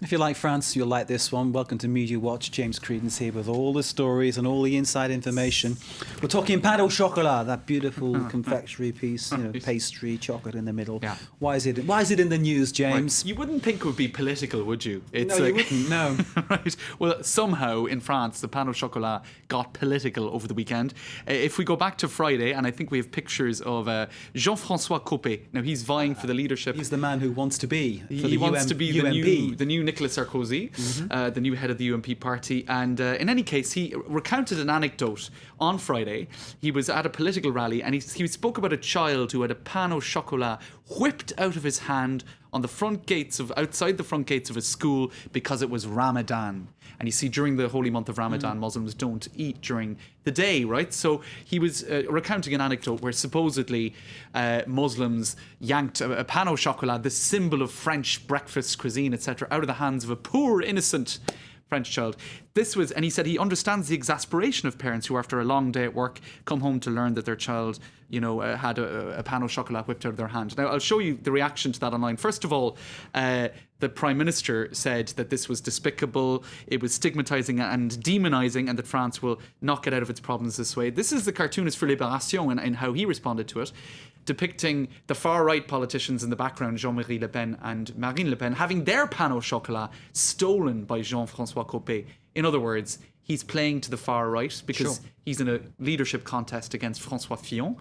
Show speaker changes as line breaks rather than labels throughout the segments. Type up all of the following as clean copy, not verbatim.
If you like France, you'll like this one. Welcome to Media Watch. James Credence here with all the stories and all the inside information. We're talking pain au chocolat, that beautiful confectionery piece, pastry, chocolate in the middle.
Yeah.
Why is it in the news, James?
Right. You wouldn't think it would be political, would you?
No, you wouldn't, no.
Right. Well, somehow in France, the pain au chocolat got political over the weekend. If we go back to Friday, and I think we have pictures of Jean-François Copé. Now, he's vying for the leadership.
He's the man who wants to be for
He wants to be
UMP.
the new Nicolas Sarkozy, the new head of the UMP party. And in any case, he recounted an anecdote on Friday. He was at a political rally and he spoke about a child who had a pain au chocolat whipped out of his hand on the outside the front gates of a school because it was Ramadan. And you see, during the holy month of Ramadan, Muslims don't eat during the day, right? So he was recounting an anecdote where supposedly Muslims yanked a pain au chocolat, the symbol of French breakfast cuisine, etc., out of the hands of a poor, innocent French child. And he said he understands the exasperation of parents who, after a long day at work, come home to learn that their child, had a pain au chocolat whipped out of their hand. Now, I'll show you the reaction to that online. First of all, the Prime Minister said that this was despicable, it was stigmatising and demonising, and that France will not get out of its problems this way. This is the cartoonist for Libération and how he responded to it, depicting the far-right politicians in the background, Jean-Marie Le Pen and Marine Le Pen, having their pain au chocolat stolen by Jean-François Copé. In other words, he's playing to the far right because he's in a leadership contest against François Fillon,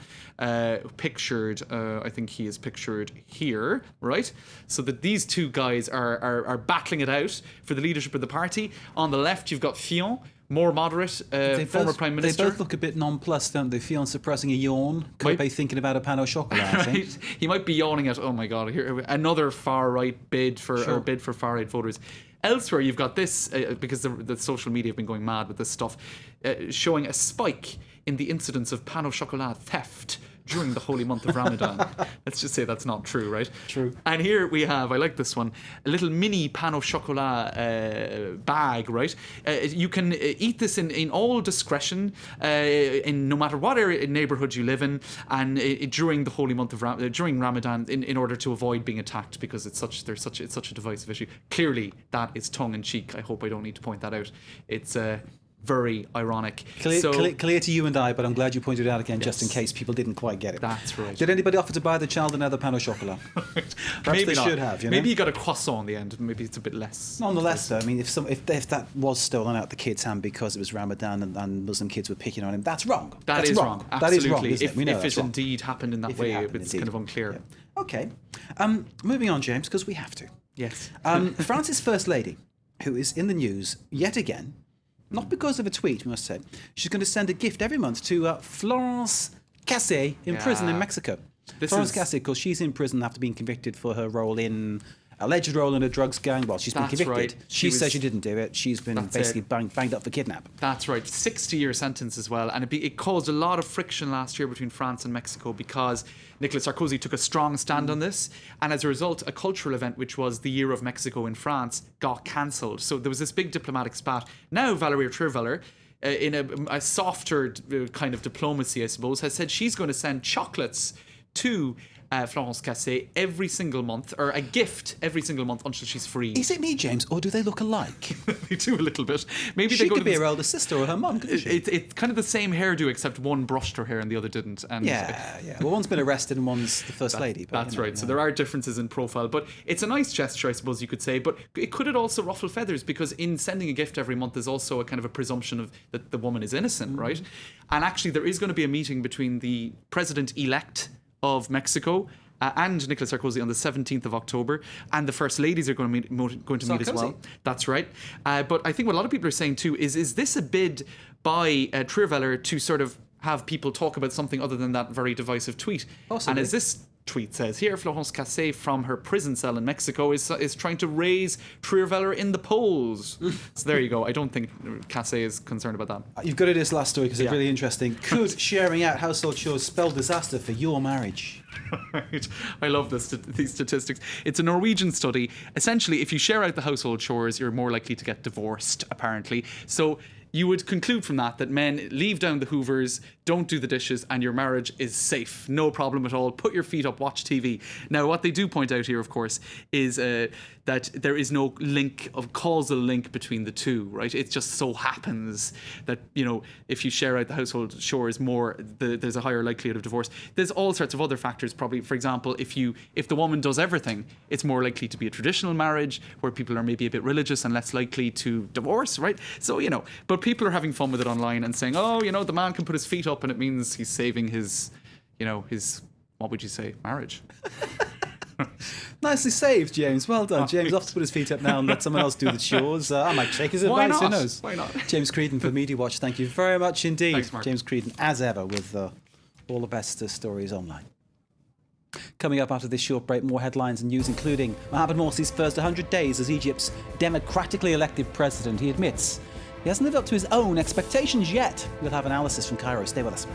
pictured, I think he is pictured here, right? So that these two guys are battling it out for the leadership of the party. On the left, you've got Fillon, more moderate, former Prime Minister.
They both look a bit nonplussed, don't they? Fillon suppressing a yawn, Copé thinking about a pain au chocolat, I think.
Right. He might be yawning at, oh my God, here another far-right bid for far-right voters. Elsewhere, you've got this, because the social media have been going mad with this stuff, showing a spike in the incidence of pain au chocolat theft during the holy month of Ramadan. Let's just say that's not true, right?
True.
And here we have, I like this one, a little mini pain au chocolat bag, right? You can eat this in all discretion, in no matter what neighbourhood you live in, and during the holy month of during Ramadan, in order to avoid being attacked, because it's such a divisive issue. Clearly, that is tongue in cheek. I hope I don't need to point that out. It's very ironic.
Clear to you and I, but I'm glad you pointed it out again, just in case people didn't quite get it.
That's right.
Did anybody offer to buy the child another pain au chocolat? Perhaps
maybe
they
not.
should have.
Maybe you got a croissant in the end. Maybe it's a bit less.
Nonetheless, though, I mean, if that was stolen out the kid's hand because it was Ramadan and Muslim kids were picking on him, that's wrong.
That is wrong. Absolutely.
That is wrong, isn't it? We know
if
that's
it
wrong.
indeed happened in that way, it's kind of unclear.
Yeah. Okay. Moving on, James, because we have to.
Yes.
France's First Lady, who is in the news yet again, not because of a tweet, we must say. She's going to send a gift every month to Florence Cassé in prison in Mexico. Florence Cassé, because she's in prison after being convicted for her alleged role in a drugs gang. Well, she's been convicted.
Right.
She says she didn't do it. She's been basically banged up for kidnap.
That's right. 60-year sentence as well. And it caused a lot of friction last year between France and Mexico because Nicolas Sarkozy took a strong stand on this. And as a result, a cultural event, which was the Year of Mexico in France, got cancelled. So there was this big diplomatic spat. Now Valérie Trierweiler, in a softer kind of diplomacy, I suppose, has said she's going to send chocolates to Florence Cassé every single month, or a gift every single month until she's free.
Is it me, James, or do they look alike?
They do a little bit. Maybe
she
they go
could
to
be her older sister or her mum, couldn't she?
It's kind of the same hairdo, except one brushed her hair and the other didn't. And
yeah. Well, one's been arrested and one's the First Lady. But,
that's right. So there are differences in profile, but it's a nice gesture, I suppose you could say. But could it also ruffle feathers? Because in sending a gift every month, there's also a kind of a presumption of that the woman is innocent, right? And actually, there is going to be a meeting between the president-elect of Mexico and Nicolas Sarkozy on the 17th of October, and the First Ladies are going to meet as well. That's right. But I think what a lot of people are saying too is this a bid by Trierweiler to sort of have people talk about something other than that very divisive tweet?
Possibly.
And as this tweet says here, Florence Cassé from her prison cell in Mexico is trying to raise Trierweiler in the polls. So there you go. I don't think Cassé is concerned about that.
You've got to do this last story because it's really interesting. Could sharing out household chores spell disaster for your marriage?
Right. I love these statistics. It's a Norwegian study. Essentially, if you share out the household chores, you're more likely to get divorced, apparently. So you would conclude from that men leave down the hoovers, don't do the dishes, and your marriage is safe. No problem at all. Put your feet up, watch TV. Now, what they do point out here, of course, is that there is no causal link between the two, right? It just so happens that, if you share out the household chores more, there's a higher likelihood of divorce. There's all sorts of other factors, probably. For example, if the woman does everything, it's more likely to be a traditional marriage where people are maybe a bit religious and less likely to divorce, right? So, but people are having fun with it online and saying, the man can put his feet up and it means he's saving his, what would you say, marriage.
Nicely saved, James. Well done. James off to put his feet up now and let someone else do the chores. I might take his advice. Who knows?
Why not?
James Creedon for Media Watch. Thank you very much indeed.
Thanks, Mark.
James Creedon, as ever, with all the best stories online. Coming up after this short break, more headlines and news, including Mohamed Morsi's first 100 days as Egypt's democratically elected president. He admits he hasn't lived up to his own expectations yet. We'll have analysis from Cairo. Stay with us.